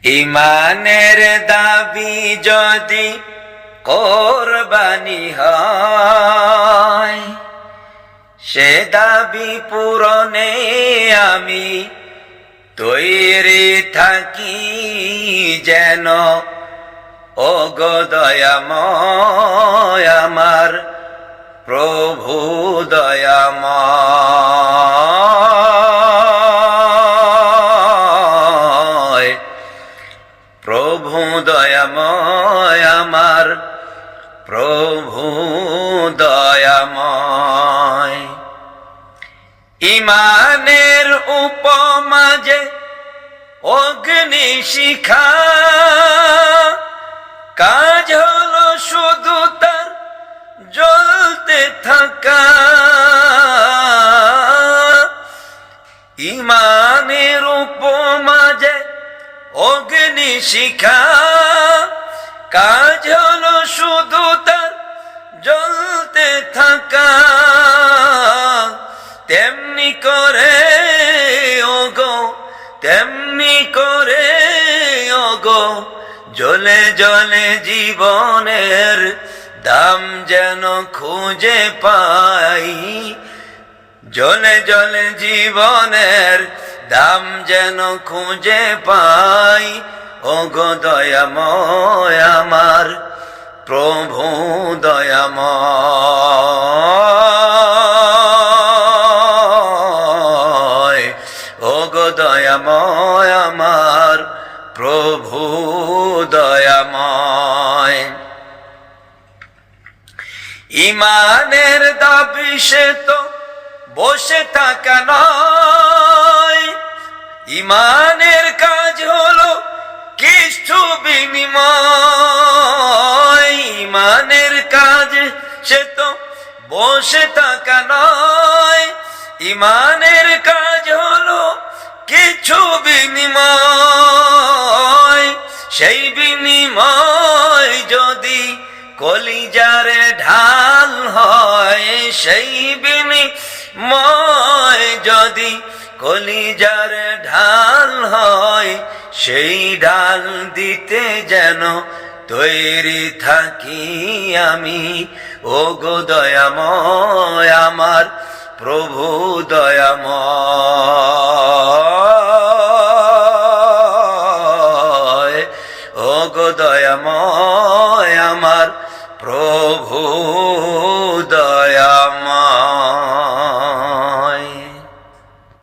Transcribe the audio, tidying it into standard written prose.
ইমানের দাবি যদি কোরবানি হয়, সে দাবি পূরণে আমি তৈরি থাকি যেন। ওগো দয়াময় আমার প্রভু দয়াময়, প্রভু দয়াময় আমার প্রভু দয়াময়। ইমানের উপমা যে অগ্নি শিখা, কাজ হলো শুধু তার জ্বলতে থাকা। ইমানের উপমা যে অগ্নি শিখা, কাজ হলো শুধু তার জ্বলতে থাকা। তেমনি করে ওগো, তেমনি করে ওগো, জ্বলে জ্বলে জীবনের দাম যেন খুঁজে পাই। জ্বলে জ্বলে জীবনের দাম যেন খুঁজে পাই। ওগো দয়াময় আমার প্রভু দয়াময়, ওগো দয়াময় আমার প্রভু দয়াময়। ইমানের দাবি সে তো বসে থাকা নয়, ইমানের কাজ হলো কিছু বিনিময়। ইমানের কাজ সে তো বসে থাকা নয়, ইমানের কাজ হলো কিছু বিনিময়। সেই বিনিময় যদি কলিজারে ঢাল হয়, সেই বিনিময় যদি কলিজারে ঢাল হয়, সেই ডাল দিতে যেন তৈরি থাকি আমি। ওগো দয়াময় আমার প্রভু দয়াময়।